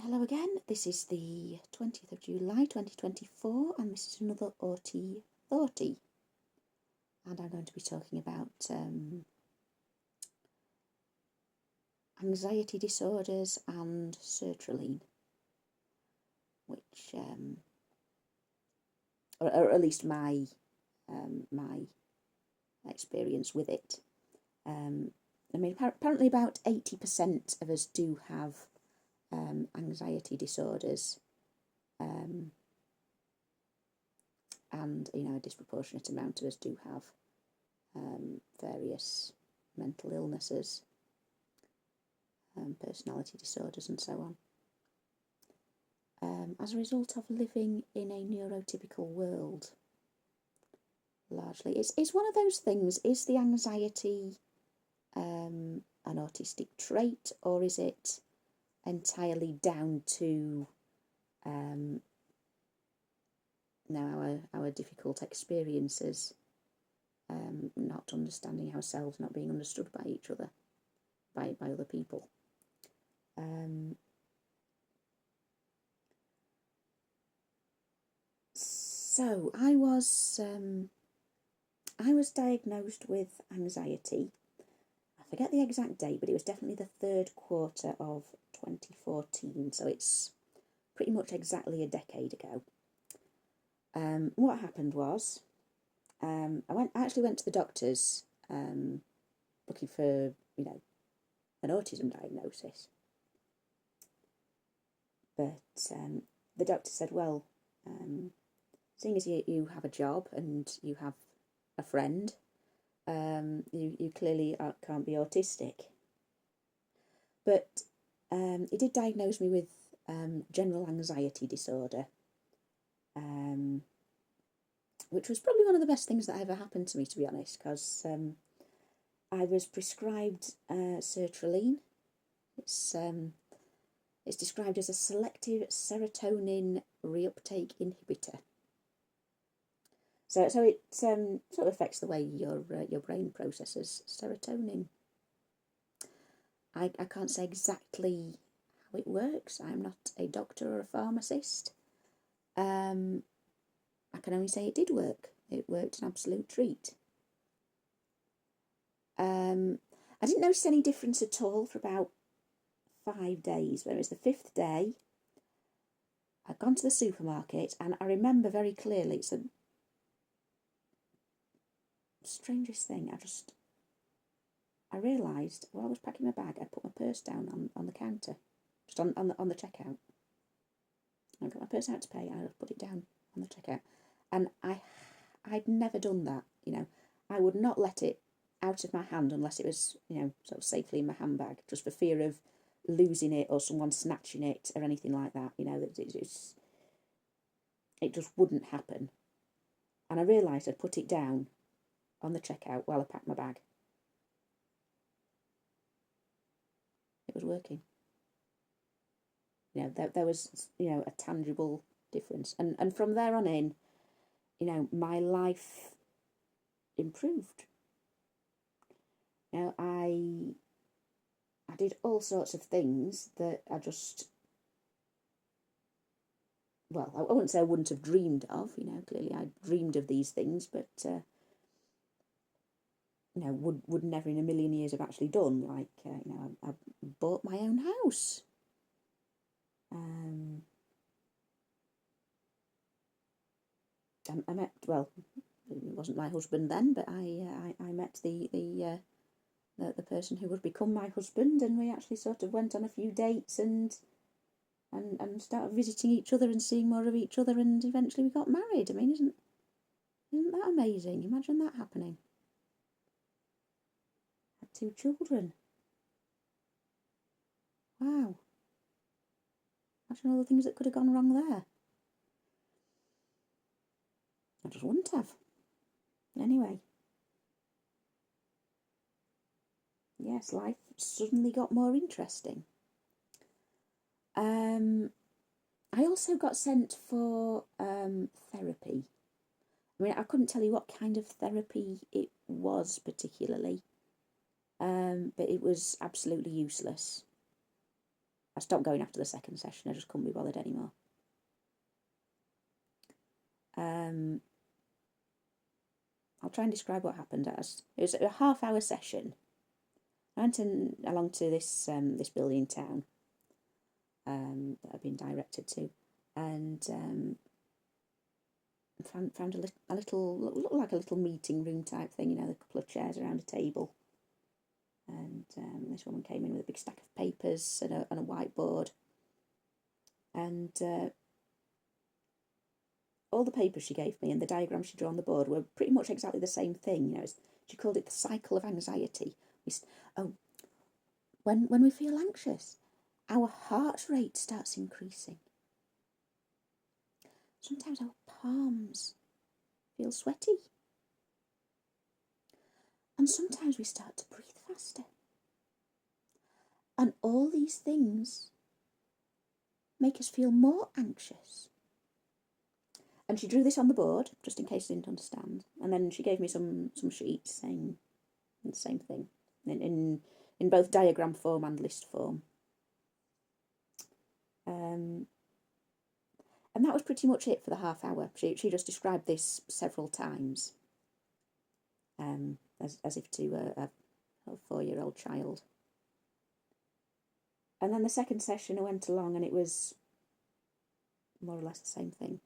Hello again, this is the 20th of July 2024 and this is another Aughty Thoughty, and I'm going to be talking about anxiety disorders and sertraline, which, or at least my experience with it. I mean, apparently about 80% of us do have anxiety disorders, and a disproportionate amount of us do have various mental illnesses, personality disorders and so on, as a result of living in a neurotypical world. Largely, it's one of those things. Is the anxiety an autistic trait, or is it entirely down to our difficult experiences, not understanding ourselves, not being understood by each other, by other people. So I was diagnosed with anxiety. I forget the exact date, but it was definitely the third quarter of 2014, so it's pretty much exactly a decade ago. What happened was, I actually went to the doctors looking for, an autism diagnosis. But the doctor said, well, seeing as you have a job and you have a friend, you clearly can't be autistic. But he did diagnose me with general anxiety disorder, which was probably one of the best things that ever happened to me, to be honest, because I was prescribed Sertraline. It's described as a selective serotonin reuptake inhibitor. So it sort of affects the way your brain processes serotonin. I can't say exactly how it works. I'm not a doctor or a pharmacist. I can only say it did work. It worked an absolute treat. I didn't notice any difference at all for about 5 days. When it was the 5th day, I'd gone to the supermarket, and I remember very clearly, it's the strangest thing, I realised while I was packing my bag, I'd put my purse down on the counter, just on the checkout. I got my purse out to pay, and I put it down on the checkout. And I'd never done that, I would not let it out of my hand unless it was, sort of safely in my handbag, just for fear of losing it or someone snatching it or anything like that, it just wouldn't happen. And I realised I'd put it down on the checkout while I packed my bag. It was working. There was, a tangible difference. And from there on in, my life improved. I did all sorts of things that I wouldn't say I wouldn't have dreamed of, clearly I dreamed of these things, but, would never in a million years have actually done. Like, I bought my own house. I met, well, it wasn't my husband then, but I met the person who would become my husband, and we actually sort of went on a few dates and started visiting each other and seeing more of each other, and eventually we got married. I mean, isn't that amazing? Imagine that happening. Had 2 children. Wow. Imagine all the things that could have gone wrong there. I just wouldn't have. Anyway. Yes, life suddenly got more interesting. I also got sent for therapy. I mean, I couldn't tell you what kind of therapy it was particularly, but it was absolutely useless. I stopped going after the second session. I just couldn't be bothered anymore. I'll try and describe what happened as. It was a half-hour session. I went along to this this building in town that I've been directed to, and found a little looked like a little meeting room type thing. You know, a couple of chairs around a table, and this woman came in with a big stack of papers and a whiteboard, and all the papers she gave me and the diagrams she drew on the board were pretty much exactly the same thing. You know, she called it the cycle of anxiety. When we feel anxious, our heart rate starts increasing. Sometimes our palms feel sweaty. And sometimes we start to breathe faster. And all these things make us feel more anxious. And she drew this on the board, just in case I didn't understand. And then she gave me some sheets saying the same thing, in both diagram form and list form. And that was pretty much it for the half hour. She just described this several times, as if to a 4-year-old child. And then the second session I went along and it was more or less the same thing.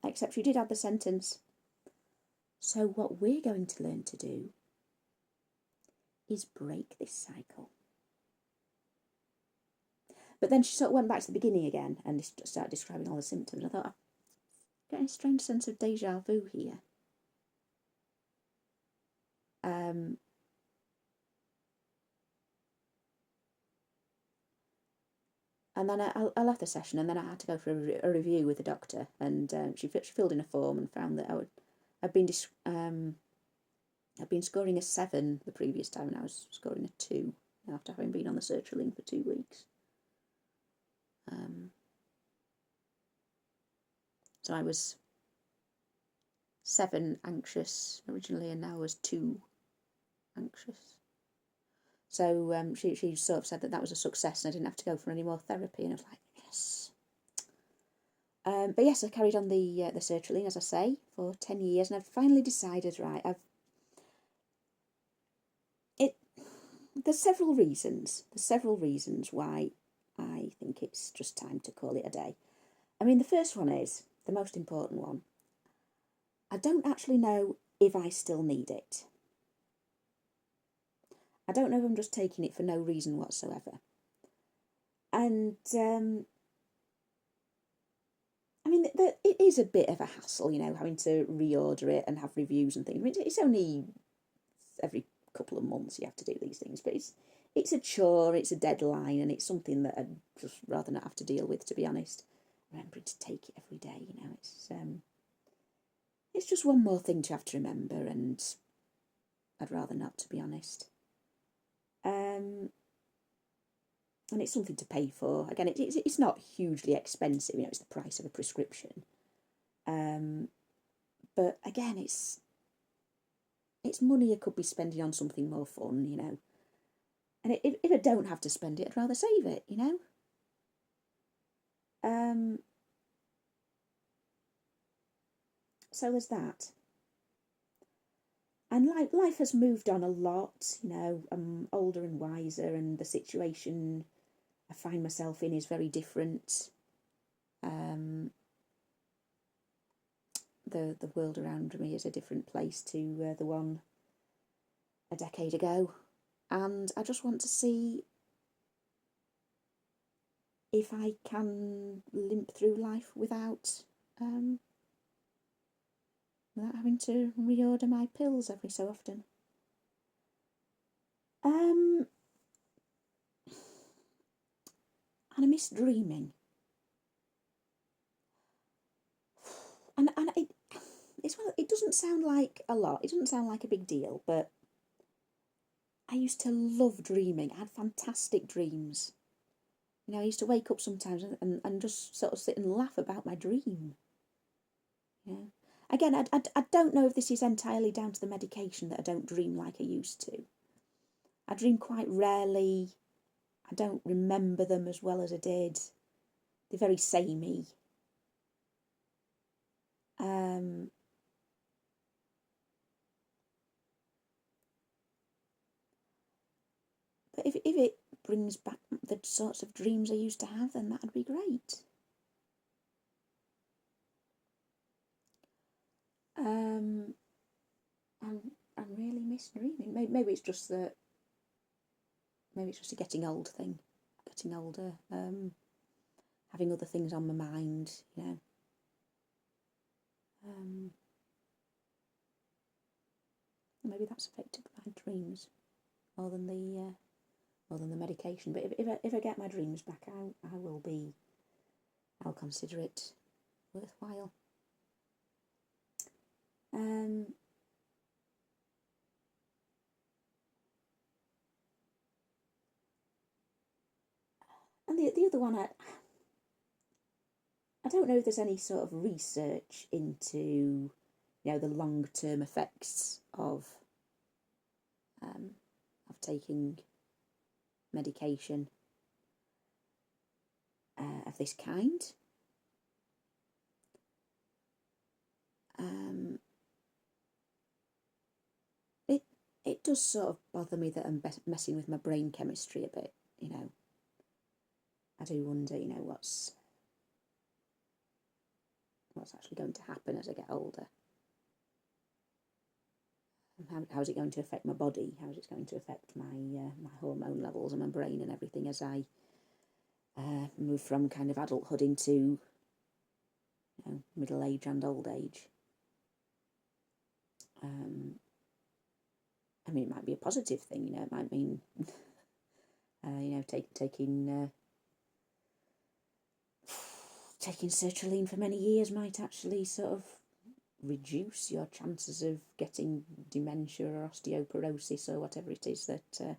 Except she did add the sentence, so what we're going to learn to do is break this cycle. But then she sort of went back to the beginning again and started describing all the symptoms. I thought, I'm getting a strange sense of deja vu here. And then I left the session, and then I had to go for a review with the doctor. And she filled in a form and found that I'd been scoring a 7 the previous time, and I was scoring a 2 after having been on the Sertraline for 2 weeks. So I was 7 anxious originally, and now I was 2 anxious. So she sort of said that was a success and I didn't have to go for any more therapy, and I was like, yes. But yes, I carried on the Sertraline, as I say, for 10 years, and I've finally decided, right, there's several reasons why I think it's just time to call it a day. I mean, the first one is, the most important one, I don't actually know if I still need it. I don't know if I'm just taking it for no reason whatsoever. And, I mean, it is a bit of a hassle, you know, having to reorder it and have reviews and things. I mean, it's only every couple of months you have to do these things, but it's a chore, it's a deadline, and it's something that I'd just rather not have to deal with, to be honest. Remembering to take it every day, you know, it's just one more thing to have to remember, and I'd rather not, to be honest. And it's something to pay for. Again, it's not hugely expensive, you know, it's the price of a prescription. But again, it's money I could be spending on something more fun, you know. And if I don't have to spend it, I'd rather save it, you know. So there's that. And life has moved on a lot, you know. I'm older and wiser, and the situation I find myself in is very different. The world around me is a different place to the one a decade ago, and I just want to see if I can limp through life without having to reorder my pills every so often. And I miss dreaming. And it doesn't sound like a lot. It doesn't sound like a big deal, but I used to love dreaming. I had fantastic dreams. You know, I used to wake up sometimes and just sort of sit and laugh about my dream. Yeah. Again, I don't know if this is entirely down to the medication that I don't dream like I used to. I dream quite rarely. I don't remember them as well as I did. They're very samey. But if it brings back the sorts of dreams I used to have, then that would be great. I really miss dreaming. Maybe it's just that. Maybe it's just a getting old thing. Getting older, having other things on my mind, you know. Maybe that's affected my dreams more than the medication. But if I get my dreams back, I'll consider it worthwhile. And the other one, I don't know if there's any sort of research into, the long-term effects of taking medication of this kind. It does sort of bother me that I'm messing with my brain chemistry a bit, you know. I do wonder, what's actually going to happen as I get older. How is it going to affect my body? How is it going to affect my my hormone levels and my brain and everything as I move from kind of adulthood into middle age and old age? I mean, it might be a positive thing. It might mean taking sertraline for many years might actually sort of reduce your chances of getting dementia or osteoporosis or whatever it is that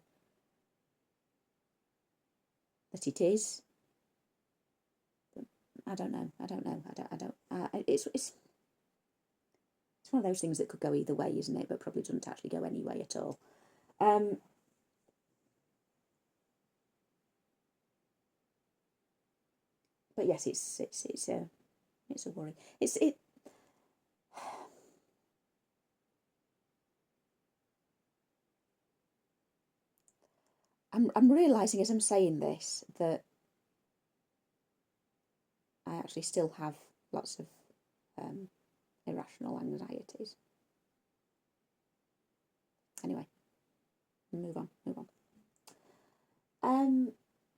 it is. But I don't know. It's one of those things that could go either way, isn't it? But probably doesn't actually go any way at all. But yes, it's a worry. I'm realising as I'm saying this that I actually still have lots of irrational anxieties. Anyway, move on.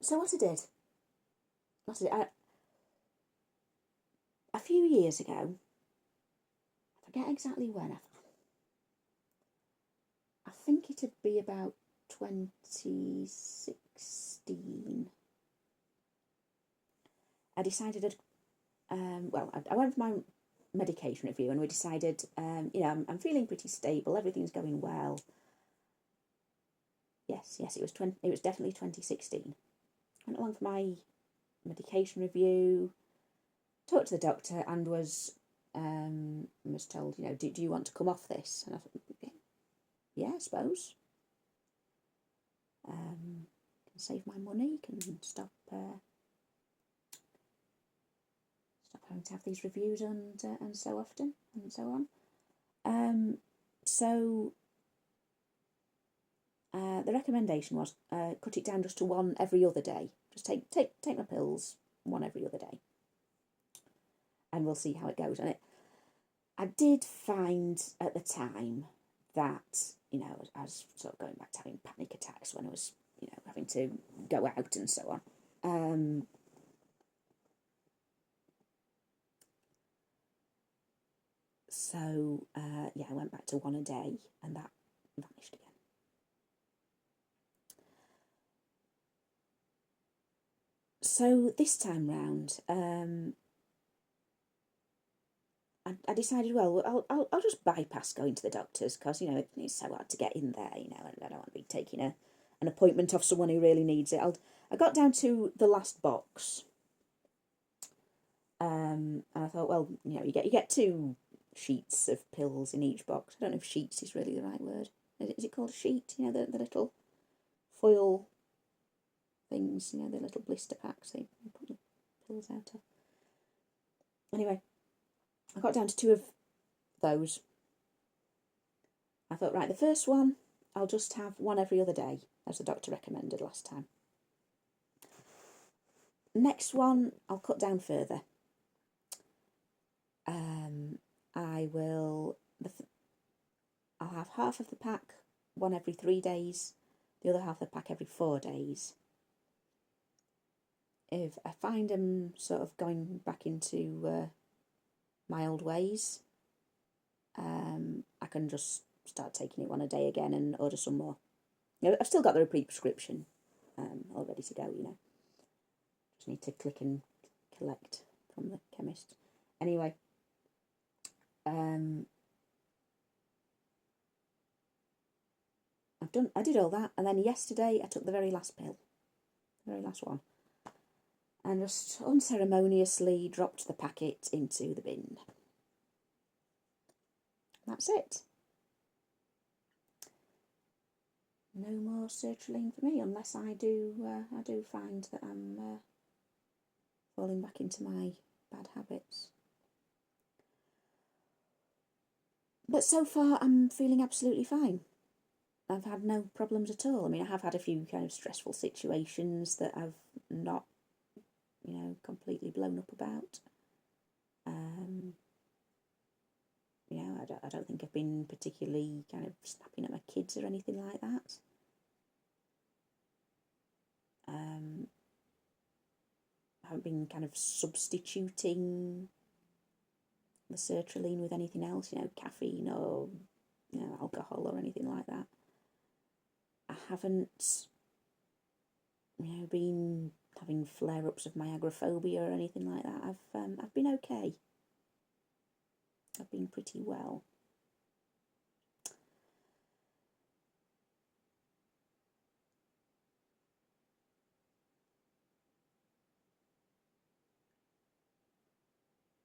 So what I did a few years ago, I forget exactly when, I think it'd be about 2016. I decided I went for my medication review and we decided, I'm feeling pretty stable, everything's going well. Yes, it was definitely 2016. Went along for my medication review, talked to the doctor and was told, do you want to come off this? And I thought, yeah, I suppose. Can save my money, can stop having to have these reviews and so often and so on. So the recommendation was cut it down just to one every other day. Just take my pills one every other day, and we'll see how it goes. And I did find at the time that I was sort of going back to having panic attacks when I was having to go out and so on. So I went back to one a day, and that vanished again. So this time round, I decided, well, I'll just bypass going to the doctors because it's so hard to get in there. I don't want to be taking an appointment off someone who really needs it. I got down to the last box, and I thought, well, you get 2 sheets of pills in each box. I don't know if sheets is really the right word. Is it called a sheet? The little foil things, you know, the little blister packs that you put the pills out of. Anyway, I got down to 2 of those. I thought, right, the first one, I'll just have 1 every other day, as the doctor recommended last time. Next one, I'll cut down further. I'll have half of the pack, 1 every 3 days, the other half of the pack every 4 days. If I find them sort of going back into my old ways, I can just start taking it 1 a day again and order some more. You know, I've still got the repeat prescription all ready to go, you know. Just need to click and collect from the chemist. Anyway, I did all that, and then yesterday I took the very last pill, the very last one, and just unceremoniously dropped the packet into the bin. That's it. No more sertraline for me, unless I do find that I'm falling back into my bad habits. But so far, I'm feeling absolutely fine. I've had no problems at all. I mean, I have had a few kind of stressful situations that I've not, you know, completely blown up about. You know, I don't think I've been particularly kind of snapping at my kids or anything like that. I haven't been kind of substituting the sertraline with anything else, you know, caffeine or, you know, alcohol or anything like that. I haven't, you know, been having flare-ups of my agoraphobia or anything like that. I've been okay. I've been pretty well.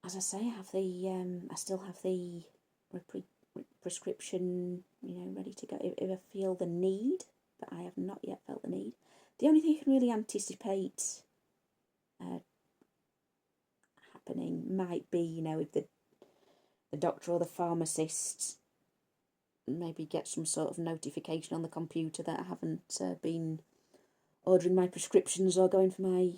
As I say, I still have the prescription, you know, ready to go if I feel the need, but I have not yet felt the need. The only thing you can really anticipate happening might be, you know, if the doctor or the pharmacist maybe get some sort of notification on the computer that I haven't been ordering my prescriptions or going for my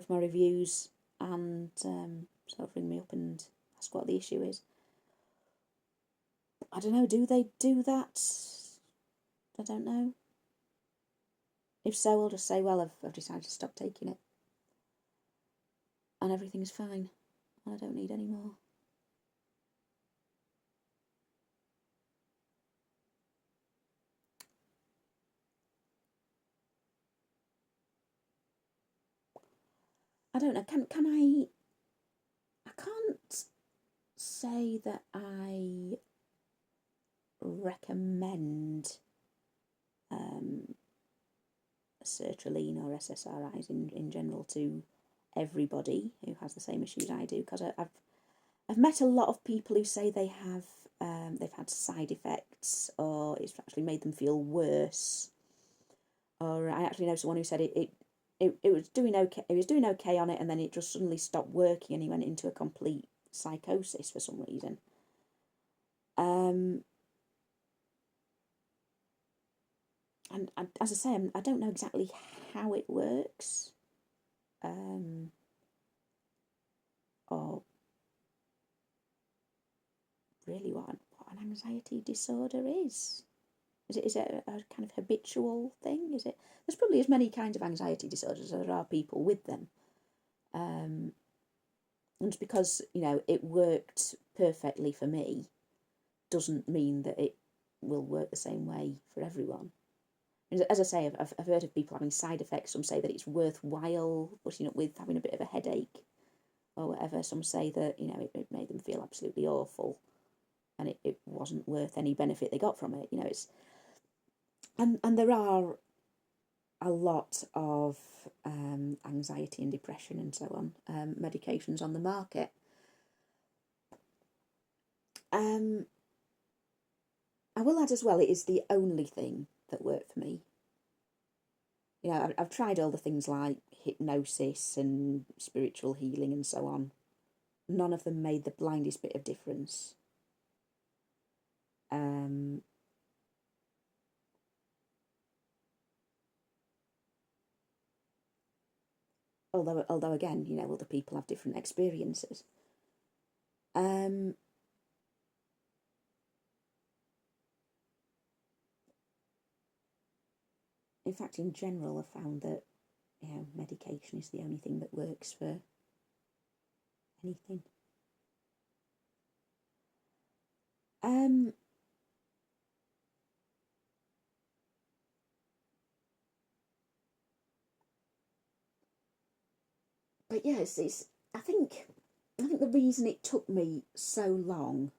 reviews, and sort of ring me up and ask what the issue is. I don't know, do they do that? I don't know. If so, I'll just say, well, I've decided to stop taking it. And everything's fine. I don't need any more. I don't know, can I can't say that I recommend sertraline or SSRIs in general to everybody who has the same issues I do, because I've met a lot of people who say they have they've had side effects, or it's actually made them feel worse. Or I actually know someone who said it was doing okay. It was doing okay on it, and then it just suddenly stopped working, and he went into a complete psychosis for some reason. And as I say, I don't know exactly how it works, or really what an anxiety disorder is. Is it a kind of habitual thing? Is it? There's probably as many kinds of anxiety disorders as there are people with them. And just because, you know, it worked perfectly for me doesn't mean that it will work the same way for everyone. As I say, I've heard of people having side effects. Some say that it's worthwhile putting up with having a bit of a headache or whatever. Some say that, you know, it made them feel absolutely awful, and it wasn't worth any benefit they got from it. You know, it's and there are a lot of anxiety and depression and so on medications on the market. I will add as well, it is the only thing that worked for me. You know, I've tried all the things like hypnosis and spiritual healing and so on. None of them made the blindest bit of difference. Although again, you know, other people have different experiences. In fact, in general, I've found that, you know, medication is the only thing that works for anything. But yes, it's. I think the reason it took me so long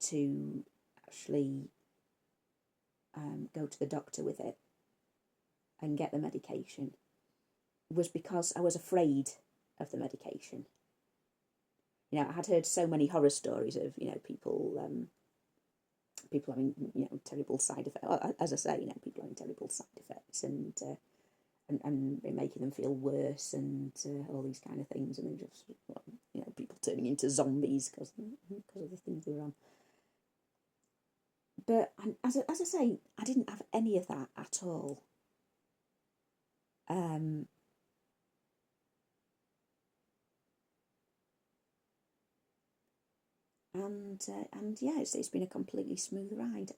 to actually go to the doctor with it and get the medication was because I was afraid of the medication. You know, I had heard so many horror stories of, you know, people having, you know, terrible side effects. As I say, you know, people having terrible side effects and making them feel worse and all these kind of things, and then just, you know, people turning into zombies because of the things they were on. But as I say, I didn't have any of that at all. And yeah, it's been a completely smooth ride.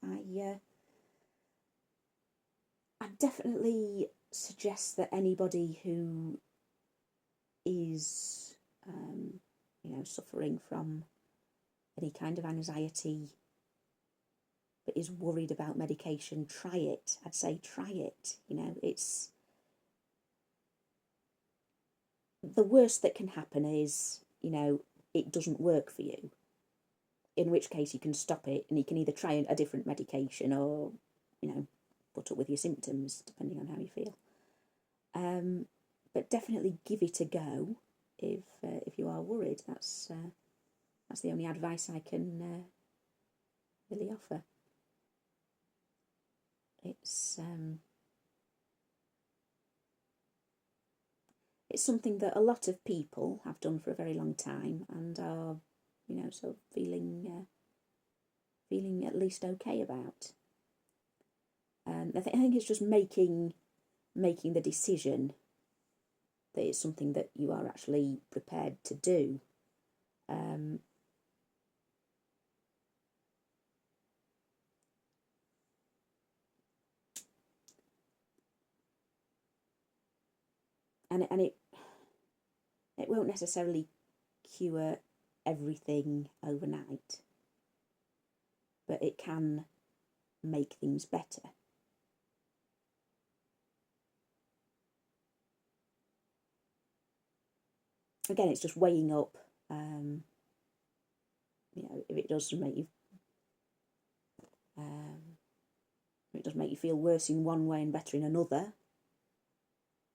I definitely suggest that anybody who is you know, suffering from any kind of anxiety but is worried about medication, try it. I'd say try it. You know, it's the worst that can happen is, you know, it doesn't work for you. In which case you can stop it and you can either try a different medication or, you know, put up with your symptoms depending on how you feel. But definitely give it a go if you are worried. That's the only advice I can really offer. It's something that a lot of people have done for a very long time and are, you know, sort of feeling at least okay about. I think it's just making the decision that it's something that you are actually prepared to do. And it won't necessarily cure everything overnight, but it can make things better. Again, it's just weighing up, you know, if it does make you feel worse in one way and better in another,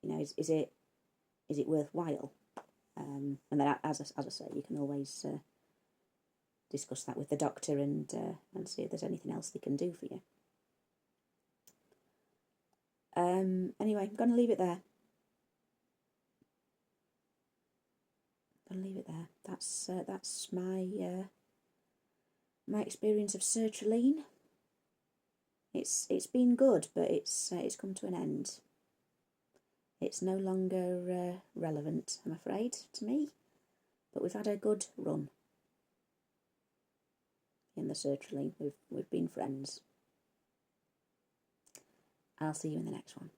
you know, is it worthwhile? And then, as I say, you can always discuss that with the doctor and see if there's anything else they can do for you. Anyway, I'm going to leave it there. That's my my experience of sertraline. It's been good, but it's come to an end. It's no longer relevant, I'm afraid, to me. But we've had a good run in the sertraline. We've been friends. I'll see you in the next one.